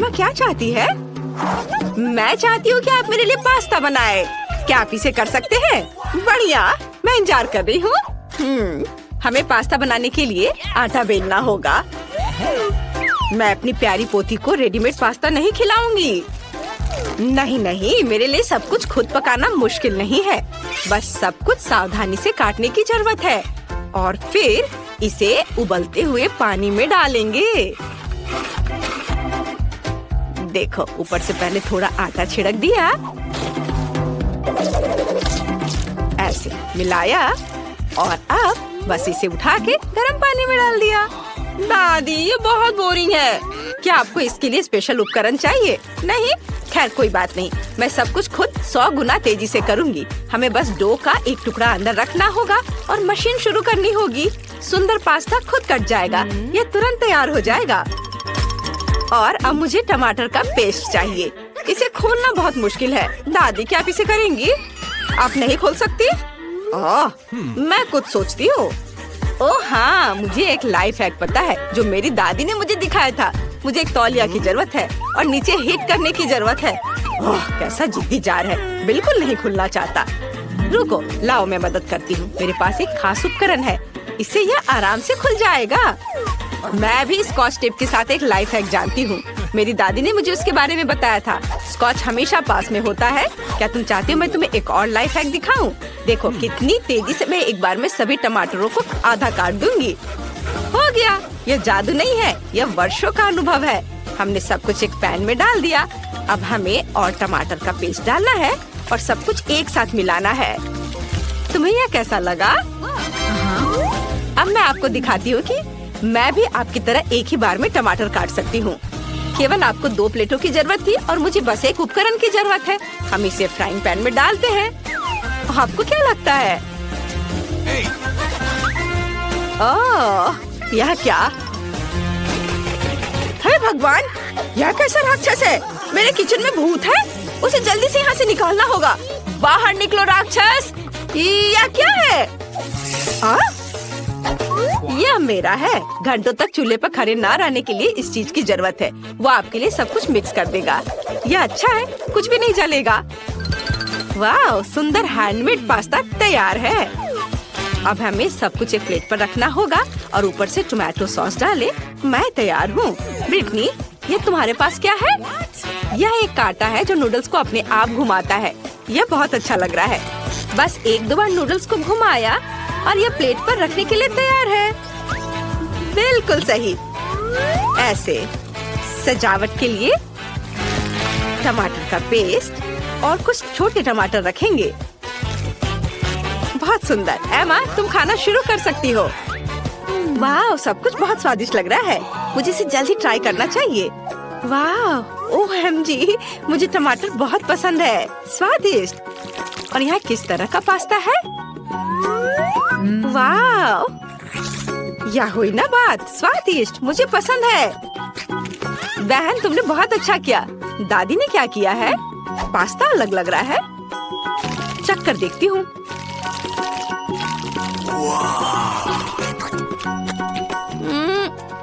Emma क्या चाहती है? मैं चाहती हूँ कि आप मेरे लिए पास्ता बनाए। क्या आप इसे कर सकते हैं? बढ़िया, मैं इंतजार कर रही हूँ। हमें पास्ता बनाने के लिए आटा बेलना होगा। मैं अपनी प्यारी पोती को रेडीमेड पास्ता नहीं खिलाऊंगी। नहीं नहीं, मेरे लिए सब कुछ खुद पकाना मुश्किल नहीं है। बस सब कुछ सावधानी से काटने की जरूरत है और फिर इसे उबलते हुए पानी में डालेंगे। देखो, ऊपर से पहले थोड़ा आटा छिड़क दिया, ऐसे मिलाया और अब बस इसे उठा के गर्म पानी में डाल दिया। दादी, ये बहुत बोरिंग है। क्या आपको इसके लिए स्पेशल उपकरण चाहिए? नहीं, खैर कोई बात नहीं, मैं सब कुछ खुद 100 गुना तेजी से करूंगी। हमें बस डो का एक टुकड़ा अंदर रखना होगा और मशीन शुरू करनी होगी। सुंदर पास्ता खुद कट जाएगा। ये तुरंत तैयार हो जाएगा। और अब मुझे टमाटर का पेस्ट चाहिए। इसे खोलना बहुत मुश्किल है। दादी, क्या आप इसे करेंगी? आप नहीं खोल सकती? मैं कुछ सोचती हूँ। ओह हाँ, मुझे एक लाइफ हैक पता है जो मेरी दादी ने मुझे दिखाया था। मुझे एक तौलिया की जरूरत है और नीचे हिट करने की जरूरत है। ओह, कैसा जिद्दी जार है, बिल्कुल नहीं खुलना चाहता। रुको, लाओ मैं मदद करती हूँ। मेरे पास एक खास उपकरण है, इससे यह आराम से खुल जाएगा। मैं भी स्कॉच टेप के साथ एक लाइफ हैक जानती हूँ। मेरी दादी ने मुझे उसके बारे में बताया था। स्कॉच हमेशा पास में होता है। क्या तुम चाहती हो मैं तुम्हें एक और लाइफ हैक दिखाऊं? देखो कितनी तेजी से मैं एक बार में सभी टमाटरों को आधा काट दूंगी। हो गया, यह जादू नहीं है, यह वर्षों का अनुभव है। हमने सब कुछ एक पैन में डाल दिया। अब हमें और टमाटर का पेस्ट डालना है और सब कुछ एक साथ मिलाना है। तुम्हें यह कैसा लगा? अब मैं आपको दिखाती हूँ कि मैं भी आपकी तरह एक ही बार में टमाटर काट सकती हूँ। केवल आपको 2 प्लेटों की जरूरत थी और मुझे बस एक उपकरण की जरूरत है। हम इसे फ्राइंग पैन में डालते हैं। आपको क्या लगता है? ओह, यह क्या? हे भगवान, यह कैसा राक्षस है? मेरे किचन में भूत है। उसे जल्दी से यहाँ से निकालना होगा। बाहर निकलो राक्षस। यह क्या है? यह मेरा है। घंटों तक चूल्हे पर खड़े ना रहने के लिए इस चीज की जरूरत है। वो आपके लिए सब कुछ मिक्स कर देगा। यह अच्छा है, कुछ भी नहीं जलेगा। वाह, सुंदर हैंडमेड पास्ता तैयार है। अब हमें सब कुछ एक प्लेट पर रखना होगा और ऊपर से टोमेटो सॉस डालें। मैं तैयार हूँ। ब्रिटनी, ये तुम्हारे पास क्या है? यह एक कांटा है जो नूडल्स को अपने आप घुमाता है। यह बहुत अच्छा लग रहा है। बस 1-2 बार नूडल्स को घुमाया और यह प्लेट पर रखने के लिए तैयार है। बिल्कुल सही। ऐसे सजावट के लिए टमाटर का पेस्ट और कुछ छोटे टमाटर रखेंगे। बहुत सुंदर। एमा, तुम खाना शुरू कर सकती हो। वाह, सब कुछ बहुत स्वादिष्ट लग रहा है। मुझे इसे जल्दी ट्राई करना चाहिए। वाह, OMG, मुझे टमाटर बहुत पसंद है। स्वादिष्ट। और यह किस तरह का पास्ता है? वाह, यह हुई ना बात। स्वादिष्ट, मुझे पसंद है। बहन, तुमने बहुत अच्छा किया। दादी ने क्या किया है? पास्ता अलग लग रहा है। चख कर देखती हूँ।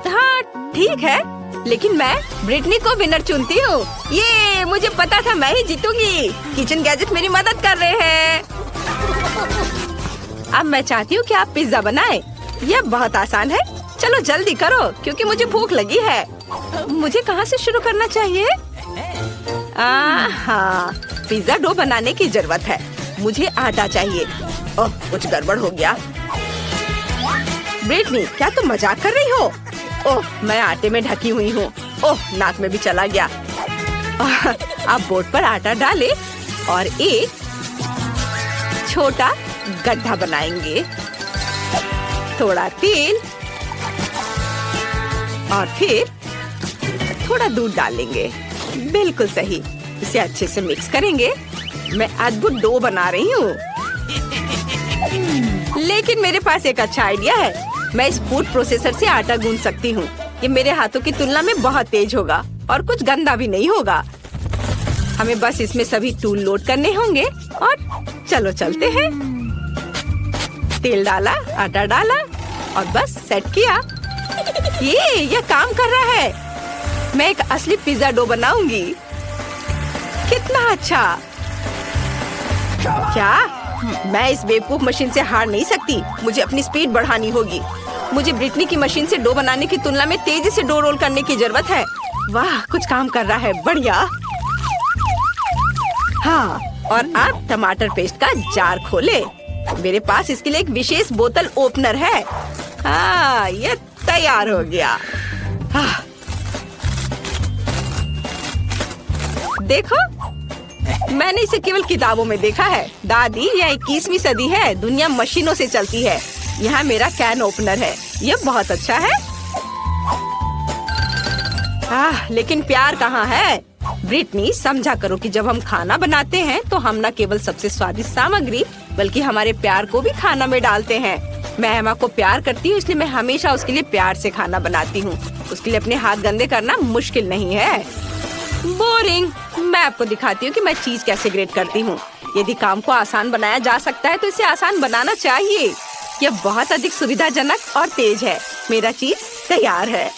हाँ, ठीक है, लेकिन मैं ब्रिटनी को विनर चुनती हूँ। ये मुझे पता था मैं ही जीतूंगी। किचन गैजेट मेरी मदद कर रहे हैं। अब मैं चाहती हूँ कि आप पिज्जा बनाएं। यह बहुत आसान है। चलो जल्दी करो क्योंकि मुझे भूख लगी है। मुझे कहाँ से शुरू करना चाहिए? हाँ, पिज्जा डो बनाने की जरूरत है। मुझे आटा चाहिए। ओह, कुछ गड़बड़ हो गया। ब्रिटनी, क्या तुम मजाक कर रही हो? ओह, मैं आटे में ढकी हुई हूँ। ओह, नाक में भी चला गया। आप बोर्ड पर आटा डालें और एक छोटा गड्ढा बनाएंगे। थोड़ा तेल और फिर थोड़ा दूध डालेंगे। बिल्कुल सही। इसे अच्छे से मिक्स करेंगे। मैं अद्भुत डो बना रही हूँ। लेकिन मेरे पास एक अच्छा आइडिया है। मैं इस फूड प्रोसेसर से आटा गूंथ सकती हूँ। ये मेरे हाथों की तुलना में बहुत तेज होगा और कुछ गंदा भी नहीं होगा। हमें बस इसमें सभी टूल लोड करने होंगे और चलो चलते हैं। तेल डाला, आटा डाला और बस सेट किया। ये काम कर रहा है। मैं एक असली पिज्जा डो बनाऊंगी। कितना अच्छा। क्या मैं इस बेवकूफ मशीन से हार नहीं सकती? मुझे अपनी स्पीड बढ़ानी होगी। मुझे ब्रिटनी की मशीन से डो बनाने की तुलना में तेजी से डो रोल करने की जरूरत है। वाह, कुछ काम कर रहा है, बढ़िया। हाँ, और अब टमाटर पेस्ट का जार खोले। मेरे पास इसके लिए एक विशेष बोतल ओपनर है। हाँ, ये तैयार हो गया। हाँ। देखो, मैंने इसे केवल किताबों में देखा है। दादी, यह 21वीं सदी है, दुनिया मशीनों से चलती है। यहाँ मेरा कैन ओपनर है, यह बहुत अच्छा है। लेकिन प्यार कहाँ है? ब्रिटनी, समझा करो कि जब हम खाना बनाते हैं तो हम न केवल सबसे स्वादिष्ट सामग्री बल्कि हमारे प्यार को भी खाना में डालते हैं। मैं एमा को प्यार करती हूँ, इसलिए मैं हमेशा उसके लिए प्यार से खाना बनाती हूँ। उसके लिए अपने हाथ गंदे करना मुश्किल नहीं है। बोरिंग। मैं आपको दिखाती हूँ कि मैं चीज कैसे ग्रेट करती हूँ। यदि काम को आसान बनाया जा सकता है तो इसे आसान बनाना चाहिए। यह बहुत अधिक सुविधाजनक और तेज है। मेरा चीज तैयार है।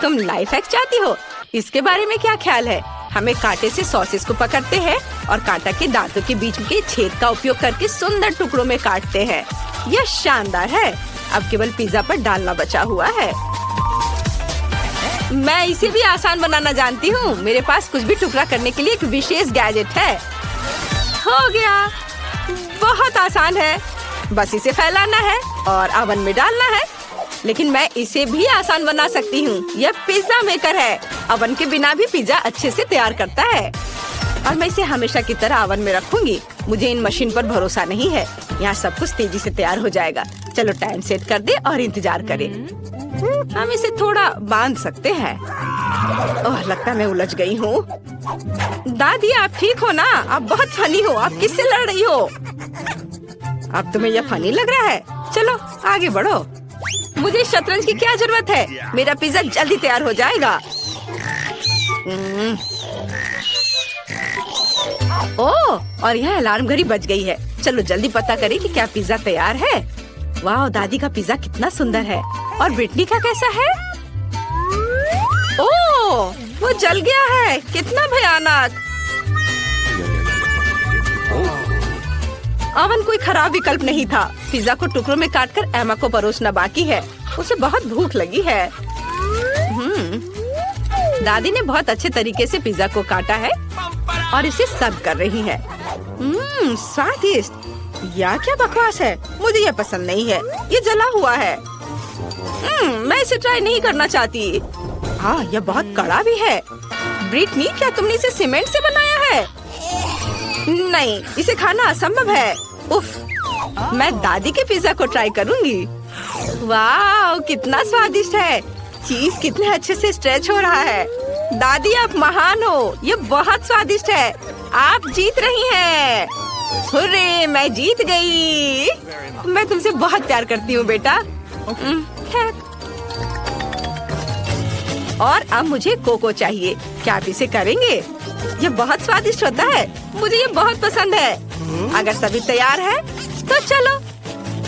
तुम लाइफ हैक चाहती हो? इसके बारे में क्या ख्याल है? हमें कांटे से सॉसेस को पकड़ते हैं और कांटा के दांतों के बीच के छेद का उपयोग करके सुंदर टुकड़ों में काटते हैं। यह शानदार है। अब केवल पिज्जा पर डालना बचा हुआ है। मैं इसे भी आसान बनाना जानती हूँ। मेरे पास कुछ भी टुकड़ा करने के लिए एक विशेष गैजेट है। हो गया, बहुत आसान है। बस इसे फैलाना है और ओवन में डालना है। लेकिन मैं इसे भी आसान बना सकती हूँ। यह पिज्जा मेकर है। ओवन के बिना भी पिज्जा अच्छे से तैयार करता है। और मैं इसे हमेशा की तरह ओवन में रखूंगी। मुझे इन मशीन पर भरोसा नहीं है। यहाँ सब कुछ तेजी से तैयार हो जाएगा। चलो टाइम सेट कर दे और इंतजार करें। हम इसे थोड़ा बांध सकते हैं। ओह, लगता है मैं उलझ गई हूँ। दादी, आप ठीक हो ना? आप बहुत फनी हो। आप किससे लड़ रही हो? अब तुम्हें यह फनी लग रहा है? चलो आगे बढ़ो। मुझे शतरंज की क्या जरूरत है? मेरा पिज्जा जल्दी तैयार हो जाएगा। ओह, और यह अलार्म घड़ी बज गई है। चलो जल्दी पता करें कि क्या पिज्जा तैयार है। वाह, दादी का पिज्जा कितना सुंदर है। और ब्रिटनी का कैसा है? ओह, वो जल गया है। कितना भयानक। ओवन कोई खराब विकल्प नहीं था। पिज्जा को टुकड़ों में काटकर एमा को परोसना बाकी है। उसे बहुत भूख लगी है। दादी ने बहुत अच्छे तरीके से पिज्जा को काटा है और इसे सर्व कर रही है। स्वादिष्ट। यह क्या बकवास है? मुझे यह पसंद नहीं है। ये जला हुआ है। मैं इसे ट्राई नहीं करना चाहती। हाँ, यह बहुत कड़ा भी है। ब्रिटनी, क्या तुमने इसे सीमेंट से बनाया है? नहीं, इसे खाना असंभव है। उफ, मैं दादी के पिज्जा को ट्राई करूंगी। वाह, कितना स्वादिष्ट है। चीज कितने अच्छे से स्ट्रेच हो रहा है। दादी, आप महान हो। ये बहुत स्वादिष्ट है। आप जीत रही हैं। हुर्रे, मैं जीत गई। मैं तुमसे बहुत प्यार करती हूँ बेटा। और अब मुझे कोको चाहिए। क्या आप इसे करेंगे? ये बहुत स्वादिष्ट होता है। मुझे ये बहुत पसंद है। अगर सभी तैयार है तो चलो।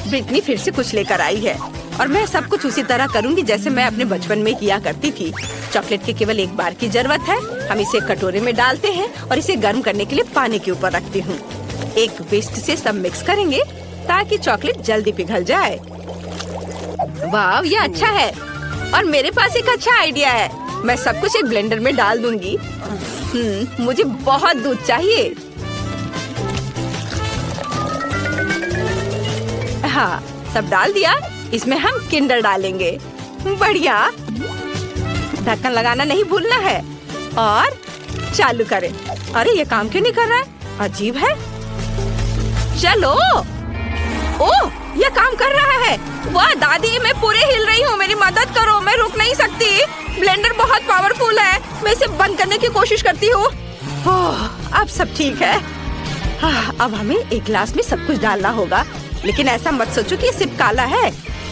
ब्रिटनी फिर से कुछ लेकर आई है और मैं सब कुछ उसी तरह करूंगी जैसे मैं अपने बचपन में किया करती थी। चॉकलेट की केवल एक बार की जरूरत है। हम इसे कटोरे में डालते हैं और इसे गर्म करने के लिए पानी के ऊपर रखती हूँ। एक विस्क से सब मिक्स करेंगे ताकि चॉकलेट जल्दी पिघल जाए। वाह, ये अच्छा है। और मेरे पास एक अच्छा आइडिया है। मैं सब कुछ एक ब्लेंडर में डाल दूंगी। मुझे बहुत दूध चाहिए। हाँ, सब डाल दिया। इसमें हम किंडर डालेंगे। बढ़िया। ढक्कन लगाना नहीं भूलना है और चालू करें। अरे, ये काम क्यों नहीं कर रहा है? अजीब है। चलो। ओह, ये काम कर रहा है। वाह दादी, मैं पूरे हिल रही हूँ। मेरी मदद करो, मैं रुक नहीं सकती। ब्लेंडर बहुत पावरफुल है। मैं इसे बंद करने की कोशिश करती हूँ। अब सब ठीक है। अब हमें एक गिलास में सब कुछ डालना होगा। लेकिन ऐसा मत सोचो कि ये सिर्फ काला है।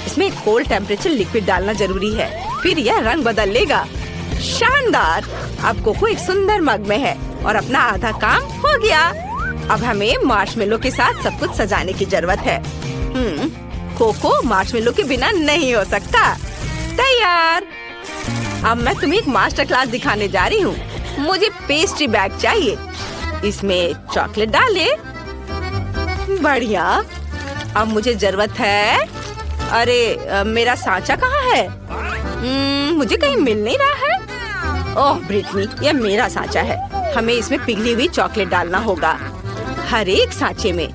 इसमें कोल्ड टेम्परेचर लिक्विड डालना जरूरी है। फिर यह रंग बदल लेगा। शानदार। अब कोको एक सुंदर मग में है और अपना आधा काम हो गया। अब हमें मार्शमेलो के साथ सब कुछ सजाने की जरूरत है। कोको मार्शमेलो के बिना नहीं हो सकता। तैयार। अब मैं तुम्हें एक मास्टर क्लास दिखाने जा रही हूँ। मुझे पेस्ट्री बैग चाहिए। इसमें चॉकलेट डाले। बढ़िया। अब मुझे जरूरत है। अरे मेरा सांचा कहाँ है? मुझे कहीं मिल नहीं रहा है। ओह ब्रिटनी, ये मेरा सांचा है। हमें इसमें पिघली हुई चॉकलेट डालना होगा। हर एक सांचे में।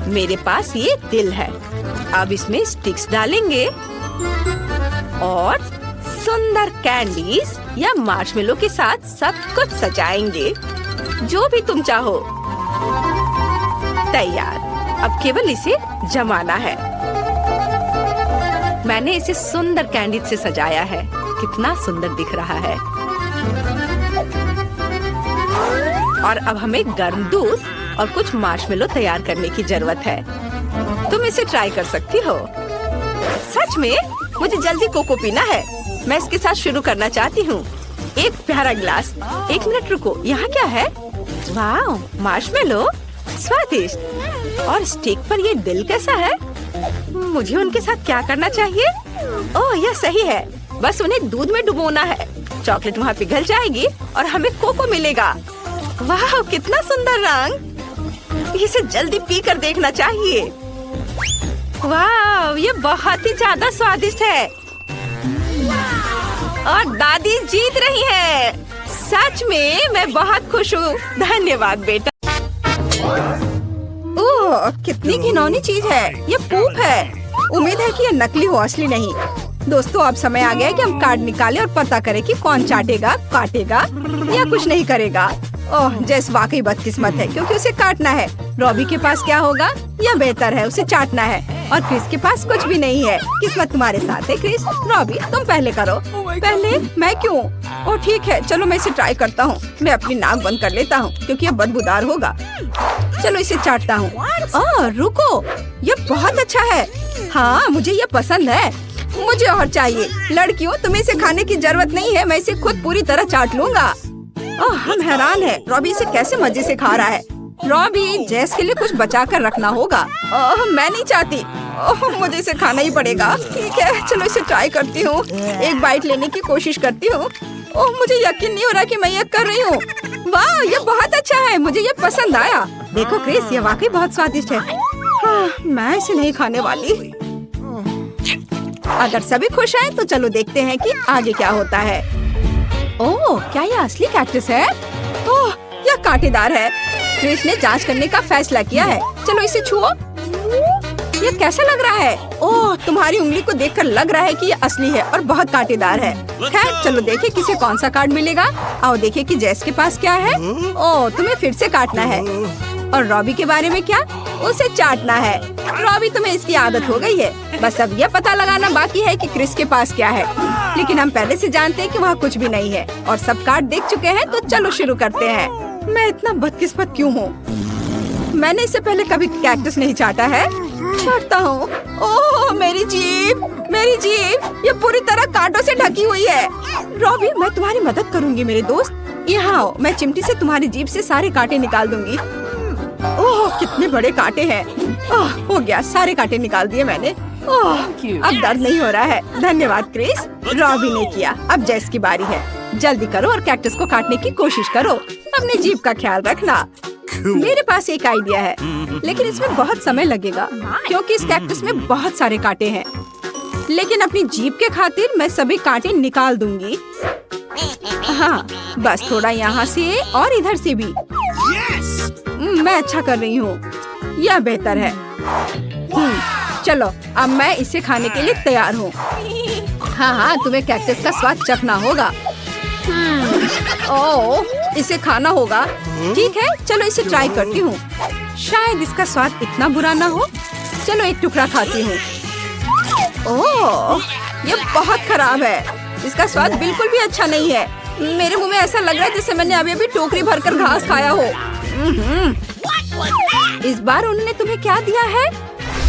मेरे पास ये दिल है। अब इसमें स्टिक्स डालेंगे और सुंदर कैंडीज या मार्शमेलो के साथ सब कुछ सजाएंगे। जो भी तुम चाहो। तैयार। अब केवल इसे जमाना है। मैंने इसे सुंदर कैंडी से सजाया है। कितना सुंदर दिख रहा है। और अब हमें गर्म दूध और कुछ मार्शमेलो तैयार करने की जरूरत है। तुम इसे ट्राई कर सकती हो। सच में मुझे जल्दी कोको पीना है। मैं इसके साथ शुरू करना चाहती हूँ। एक प्यारा गिलास। एक मिनट रुको, यहाँ क्या है? वाह, मार्शमेलो, स्वादिष्ट। और स्टिक पर ये दिल कैसा है? मुझे उनके साथ क्या करना चाहिए? ओह, यह सही है। बस उन्हें दूध में डुबोना है। चॉकलेट वहाँ पिघल जाएगी और हमें कोको मिलेगा। वाह, कितना सुंदर रंग। इसे जल्दी पी कर देखना चाहिए। वाह, ये बहुत ही ज्यादा स्वादिष्ट है। और दादी जीत रही है। सच में मैं बहुत खुश हूँ। धन्यवाद बेटा। ओह, कितनी घिनौनी चीज है। ये पूप है। उम्मीद है कि ये नकली हो, असली नहीं। दोस्तों, अब समय आ गया है कि हम कार्ड निकालें और पता करें कि कौन चाटेगा, काटेगा या कुछ नहीं करेगा। ओह, जेस वाकई बदकिस्मत है क्योंकि उसे काटना है। रॉबी के पास क्या होगा? या बेहतर है उसे चाटना है। और क्रिस के पास कुछ भी नहीं है। किस्मत तुम्हारे साथ है क्रिस। रॉबी, तुम पहले करो। पहले? मैं क्यों? ओह ठीक है, चलो मैं इसे ट्राई करता हूँ। मैं अपनी नाक बंद कर लेता हूँ क्योंकि ये बदबूदार होगा। चलो इसे चाटता हूँ। ओह रुको, ये बहुत अच्छा है। हाँ, मुझे ये पसंद है। मुझे और चाहिए। लड़कियों, तुम्हें इसे खाने की जरूरत नहीं है। मैं इसे खुद पूरी तरह चाट लूंगा। ओह, हम हैरान हैं। रॉबी इसे कैसे मजे से खा रहा है। रॉबी, जेस के लिए कुछ बचा कर रखना होगा। ओह, मैं नहीं चाहती। ओह, मुझे इसे खाना ही पड़ेगा। ठीक है, चलो इसे ट्राई करती हूँ। एक बाइट लेने की कोशिश करती हूँ। ओह, मुझे यकीन नहीं हो रहा कि मैं ये कर रही हूँ। वाह, ये बहुत अच्छा है। मुझे ये पसंद आया। देखो क्रिस, ये वाकई बहुत स्वादिष्ट है। हाँ, मैं इसे नहीं खाने वाली। अगर सभी खुश हैं तो चलो देखते हैं कि आगे क्या होता है। ओह, क्या ये असली कैक्टस है? ओह, यह कांटेदार है। क्रिस ने जांच करने का फैसला किया है। चलो इसे छुओ। ये कैसा लग रहा है? ओह, तुम्हारी उंगली को देखकर लग रहा है कि ये असली है और बहुत कांटेदार है। खैर, चलो देखें किसे कौन सा कार्ड मिलेगा। आओ देखें कि जेस के पास क्या है। ओह, तुम्हें फिर से काटना है। और रॉबी के बारे में क्या? उसे चाटना है। रॉबी, तुम्हें इसकी आदत हो गई है। बस अब यह पता लगाना बाकी है कि क्रिस के पास क्या है। लेकिन हम पहले से जानते हैं कि वहाँ कुछ भी नहीं है और सब कार्ड देख चुके हैं, तो चलो शुरू करते हैं। मैं इतना बदकिस्मत क्यों हूँ? मैंने इससे पहले कभी कैक्टस नहीं चाटा है। चाटता हूँ। ओह, मेरी जीभ, मेरी जीभ, ये पूरी तरह कांटों से ढकी हुई है। रॉबी, मैं तुम्हारी मदद करूँगी मेरे दोस्त। यहाँ आओ, मैं चिमटी से तुम्हारी जीभ से सारे कांटे निकाल दूंगी। ओह, कितने बड़े कांटे हैं। ओह, हो गया, सारे कांटे निकाल दिए मैंने। ओह, अब दर्द नहीं हो रहा है। धन्यवाद क्रिस। रॉबी ने किया। अब जेस की बारी है। जल्दी करो और कैक्टस को काटने की कोशिश करो। अपनी जीभ का ख्याल रखना। मेरे पास एक आइडिया है, लेकिन इसमें बहुत समय लगेगा क्योंकि इस कैक्टस में बहुत सारे कांटे हैं। लेकिन अपनी जीभ के खातिर मैं सभी कांटे निकाल दूंगी। हाँ, बस थोड़ा यहाँ से और इधर से भी। मैं अच्छा कर रही हूँ। यह बेहतर है। चलो, अब मैं इसे खाने के लिए तैयार हूँ। हाँ हाँ, तुम्हें कैक्टस का स्वाद चखना होगा। ओह, इसे खाना होगा। ठीक है, चलो इसे ट्राई करती हूँ। शायद इसका स्वाद इतना बुरा ना हो। चलो एक टुकड़ा खाती हूँ। ओह, ये बहुत खराब है। इसका स्वाद बिल्कुल भी अच्छा नहीं है। मेरे मुंह में ऐसा लग रहा है जैसे मैंने अभी अभी टोकरी भरकर घास खाया हो। इस बार उन्होंने तुम्हें क्या दिया है?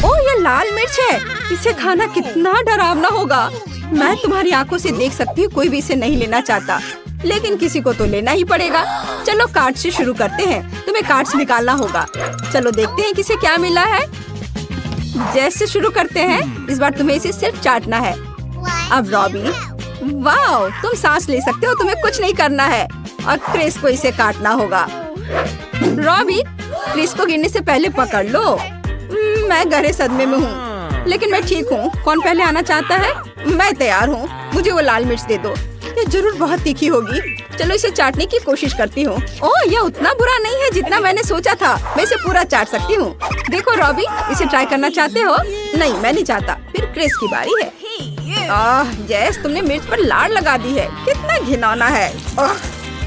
ओह, ये लाल मिर्च है। इसे खाना कितना डरावना होगा। मैं तुम्हारी आंखों से देख सकती हूँ कोई भी इसे नहीं लेना चाहता, लेकिन किसी को तो लेना ही पड़ेगा। चलो कार्ड से शुरू करते हैं। तुम्हें कार्ड्स निकालना होगा। चलो देखते हैं किसे क्या मिला है। जेस से शुरू करते हैं। इस बार तुम्हें इसे सिर्फ चाटना है। अब रॉबी, वाओ, तुम सांस ले सकते हो, तुम्हें कुछ नहीं करना है। और क्रिस को इसे काटना होगा। रॉबी, क्रिस को गिरने से पहले पकड़ लो। मैं गहरे सदमे में हूँ, लेकिन मैं ठीक हूँ। कौन पहले आना चाहता है? मैं तैयार हूँ। मुझे वो लाल मिर्च दे दो। ये जरूर बहुत तीखी होगी। चलो इसे चाटने की कोशिश करती हूँ। ओह, यह उतना बुरा नहीं है जितना मैंने सोचा था। मैं इसे पूरा चाट सकती हूँ। देखो रॉबी, इसे ट्राई करना चाहते हो? नहीं, मैं नहीं चाहता। फिर क्रिस की बारी है। जेस, तुमने मिर्च पर लाड़ लगा दी है। कितना घिनौना है।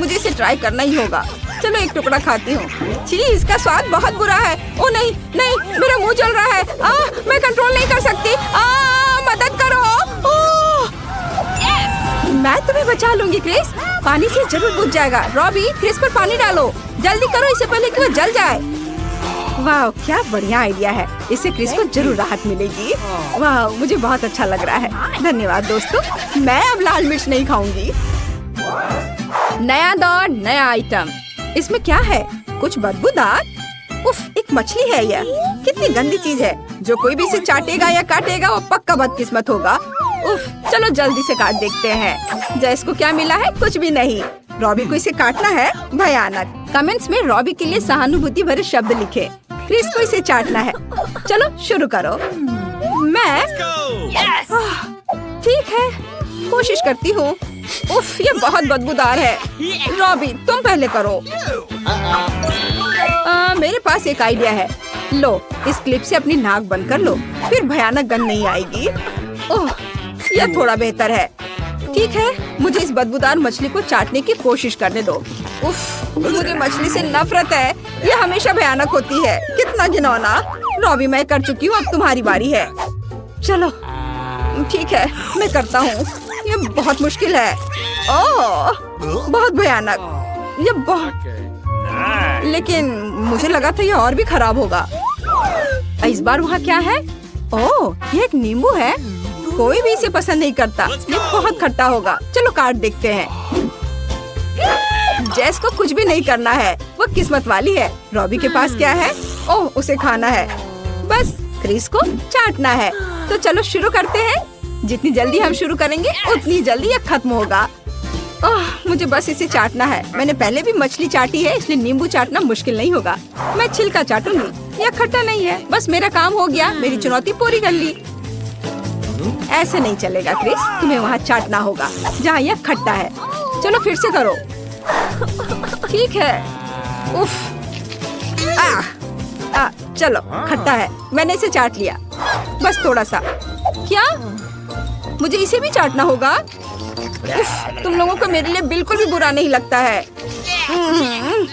मुझे इसे ट्राई करना ही होगा। चलो एक टुकड़ा खाती हूँ। छी, इसका स्वाद बहुत बुरा है। ओ नहीं नहीं, मेरा मुंह जल रहा है। मैं कंट्रोल नहीं कर सकती। मदद करो। मैं तुम्हें बचा लूंगी क्रिस। पानी से जरूर बुझ जाएगा। रॉबी, क्रिस पर पानी डालो। जल्दी करो, इससे पहले कि वो जल जाए। वाह, क्या बढ़िया आइडिया है। इससे क्रिस को जरूर राहत मिलेगी। वाह, मुझे बहुत अच्छा लग रहा है। धन्यवाद दोस्तों। मैं अब लाल मिर्च नहीं खाऊंगी। नया दौर, नया आइटम। इसमें क्या है? कुछ बदबूदार। उफ, एक मछली है यह। कितनी गंदी चीज है। जो कोई भी इसे चाटेगा या काटेगा वो पक्का बदकिस्मत होगा। उफ, चलो जल्दी से काट देखते हैं। जैस को क्या मिला है? कुछ भी नहीं। रॉबी को इसे काटना है। भयानक। कमेंट्स में रॉबी के लिए सहानुभूति भरे शब्द लिखे। क्रिस को इसे चाटना है। चलो शुरू करो। मैं ठीक है, कोशिश करती हूँ। उफ, ये बहुत बदबूदार है। रॉबी, तुम पहले करो। मेरे पास एक आइडिया है। लो, इस क्लिप से अपनी नाक बंद कर लो, फिर भयानक गंध नहीं आएगी। ओह, यह थोड़ा बेहतर है। ठीक है, मुझे इस बदबूदार मछली को चाटने की कोशिश करने दो। उफ, मुझे मछली से नफरत है। यह हमेशा भयानक होती है। कितना घिनौना। रॉबी, मैं कर चुकी हूँ, अब तुम्हारी बारी है। चलो ठीक है, मैं करता हूँ। ये बहुत मुश्किल है। ओह, बहुत भयानक। ये बहुत, लेकिन मुझे लगा था यह और भी खराब होगा। इस बार वहाँ क्या है? ओह, ये एक नींबू है। कोई भी इसे पसंद नहीं करता। ये बहुत खट्टा होगा। चलो काट देखते हैं। जेस को कुछ भी नहीं करना है। वो किस्मत वाली है। रॉबी के पास क्या है? ओह, उसे खाना है। बस क्रिस को चाटना है। तो चलो शुरू करते हैं। जितनी जल्दी हम शुरू करेंगे उतनी जल्दी यह खत्म होगा। ओह, मुझे बस इसे चाटना है। मैंने पहले भी मछली चाटी है, इसलिए नींबू चाटना मुश्किल नहीं होगा। मैं छिलका चाटूंगी। यह खट्टा नहीं है। बस मेरा काम हो गया। मेरी चुनौती पूरी कर ली। ऐसे नहीं चलेगा क्रिस, तुम्हें वहाँ चाटना होगा जहाँ यह खट्टा है। चलो फिर से करो। ठीक है। उफ, चलो खट्टा है। मैंने इसे चाट लिया। बस थोड़ा सा। क्या मुझे इसे भी चाटना होगा? उफ, तुम लोगों को मेरे लिए बिल्कुल भी बुरा नहीं लगता है।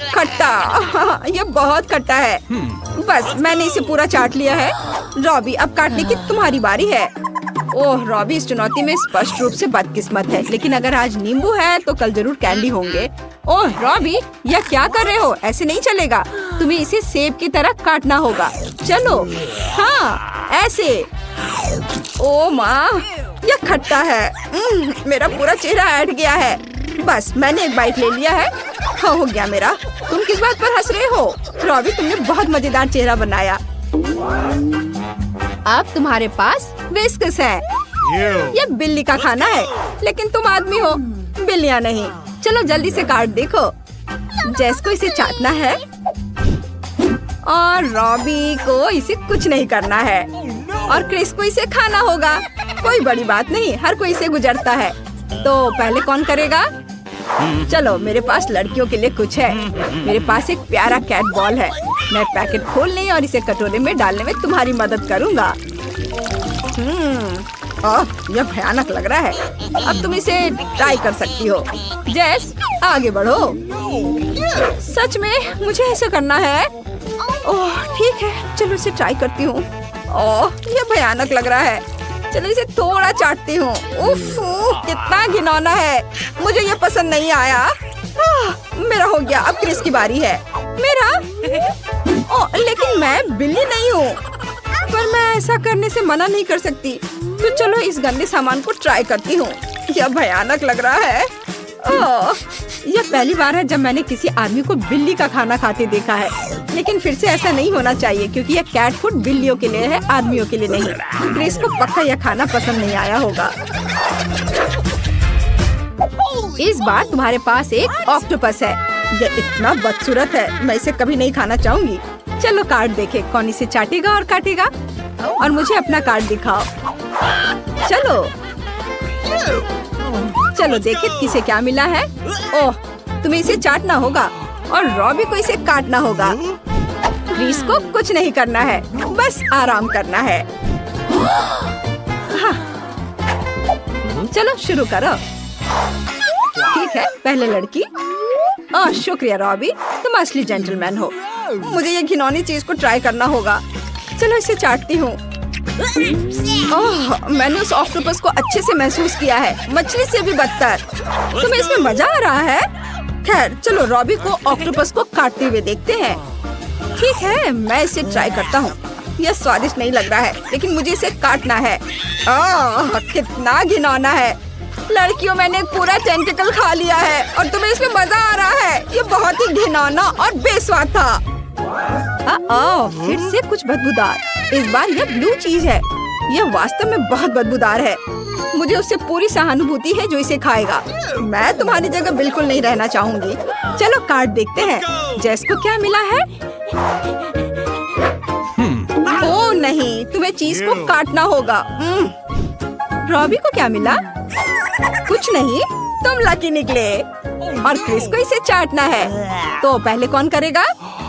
खट्टा। यह बहुत खट्टा है। बस मैंने इसे पूरा चाट लिया है। रॉबी, अब काटने की तुम्हारी बारी है। ओह, रॉबी इस चुनौती में स्पष्ट रूप से बदकिस्मत है, लेकिन अगर आज नींबू है तो कल जरूर कैंडी होंगे। ओह रॉबी, यह क्या कर रहे हो? ऐसे नहीं चलेगा। तुम्हें इसे सेब की तरह काटना होगा। चलो, हाँ ऐसे। ओह माँ, यह खट्टा है। मेरा पूरा चेहरा हट गया है। बस मैंने एक बाइट ले लिया है। हाँ, हो गया मेरा। तुम किस बात पर हंस रहे हो? रॉबी, तुमने बहुत मजेदार चेहरा बनाया। अब तुम्हारे पास विस्कस है। ये बिल्ली का खाना है, लेकिन तुम आदमी हो, बिल्लियाँ नहीं। चलो जल्दी से काट देखो। जेस को इसे चाटना है और रॉबी को इसे कुछ नहीं करना है और क्रिस को इसे खाना होगा। कोई बड़ी बात नहीं, हर कोई इसे गुजरता है। तो पहले कौन करेगा? चलो, मेरे पास लड़कियों के लिए कुछ है। मेरे पास एक प्यारा कैट बॉल है। मैं पैकेट खोलने और इसे कटोरे में डालने में तुम्हारी मदद करूंगा। यह भयानक लग रहा है। अब तुम इसे ट्राई कर सकती हो। जेस, आगे बढ़ो। सच में मुझे ऐसा करना है? ओह ठीक है, चलो इसे ट्राई करती हूँ। ओह, यह भयानक लग रहा है। चलो इसे थोड़ा चाटती हूँ। उफ, कितना घिनौना है। मुझे ये पसंद नहीं आया। मेरा हो गया। अब क्रिस की बारी है। मेरा? ओह, लेकिन मैं बिल्ली नहीं हूँ। पर मैं ऐसा करने से मना नहीं कर सकती। तो चलो इस गंदे सामान को ट्राई करती हूँ। यह भयानक लग रहा है। ओह, यह पहली बार है जब मैंने किसी आदमी को बिल्ली का खाना खाते देखा है। लेकिन फिर से ऐसा नहीं होना चाहिए, क्योंकि यह कैट फूड बिल्लियों के लिए है, आदमियों के लिए नहीं। क्रिस को पक्का यह खाना पसंद नहीं आया होगा। इस बार तुम्हारे पास एक ऑक्टोपस है। यह इतना बदसूरत है, मैं इसे कभी नहीं खाना चाहूंगी। चलो कार्ड देखे, कौन इसे चाटेगा और काटेगा। और मुझे अपना कार्ड दिखाओ। चलो चलो देखे किसे क्या मिला है। ओह, तुम्हें इसे चाटना होगा और रॉबी को इसे काटना होगा। क्रिस को कुछ नहीं करना है, बस आराम करना है। हाँ। चलो शुरू करो। ठीक है, पहले लड़की। ओह शुक्रिया रॉबी, तुम असली जेंटलमैन हो। मुझे ये घिनौनी चीज को ट्राई करना होगा। चलो इसे चाटती हूँ। ओह, मैंने उस ऑक्टोपस को अच्छे से महसूस किया है, मछली से भी बदतर। तुम्हें इसमें मजा आ रहा है? खैर चलो रॉबी को ऑक्टोपस को काटते हुए देखते हैं। ठीक है, मैं इसे ट्राई करता हूँ। यह स्वादिष्ट नहीं लग रहा है, लेकिन मुझे इसे काटना है। ओह, कितना घिनौना है। लड़कियों, मैंने एक पूरा टेंटिकल खा लिया है और तुम्हें इसमें मजा आ रहा है। ये बहुत ही घिनौना और बेस्वाद था। फिर से कुछ बदबूदार। इस बार यह ब्लू चीज है। यह वास्तव में बहुत बदबूदार है। मुझे उससे पूरी सहानुभूति है जो इसे खाएगा। मैं तुम्हारी जगह बिल्कुल नहीं रहना चाहूंगी। चलो कार्ड देखते हैं, जेस को क्या मिला है। ओह नहीं, तुम्हें चीज को काटना होगा। रॉबी को क्या मिला? कुछ नहीं, तुम लकी निकले। और क्रिस को इसे चाटना है। तो पहले कौन करेगा?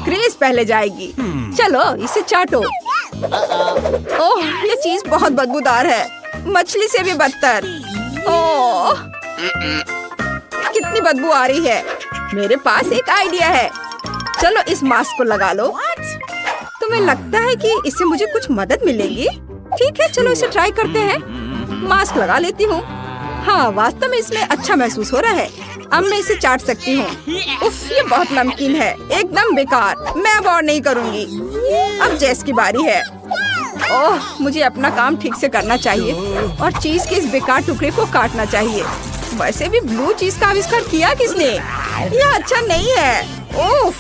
क्रिस पहले जाएगी। चलो इसे चाटो। ओह, ये चीज बहुत बदबूदार है, मछली से भी बदतर। ओह, कितनी बदबू आ रही है। मेरे पास एक आइडिया है। चलो इस मास्क को लगा लो। तुम्हें लगता है कि इससे मुझे कुछ मदद मिलेगी? ठीक है, चलो इसे ट्राई करते हैं। मास्क लगा लेती हूँ। हाँ, वास्तव में इसमें अच्छा महसूस हो रहा है। अब मैं इसे चाट सकती हूँ। उफ, ये बहुत नमकीन है, एकदम बेकार। मैं अब और नहीं करूँगी। अब जेस की बारी है। ओह, मुझे अपना काम ठीक से करना चाहिए और चीज के इस बेकार टुकड़े को काटना चाहिए। वैसे भी ब्लू चीज का आविष्कार किया किसने? यह अच्छा नहीं है। ओह,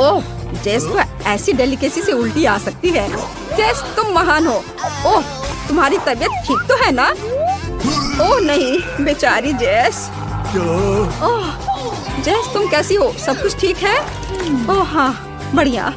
ओह, जेस को ऐसी डेलिकेसी से उल्टी आ सकती है। जेस, तुम महान हो। ओह, तुम्हारी तबीयत ठीक तो है ना? ओह नहीं, बेचारी जेस। ओह, जेस तुम कैसी हो? सब कुछ ठीक है? ओह हाँ, बढ़िया।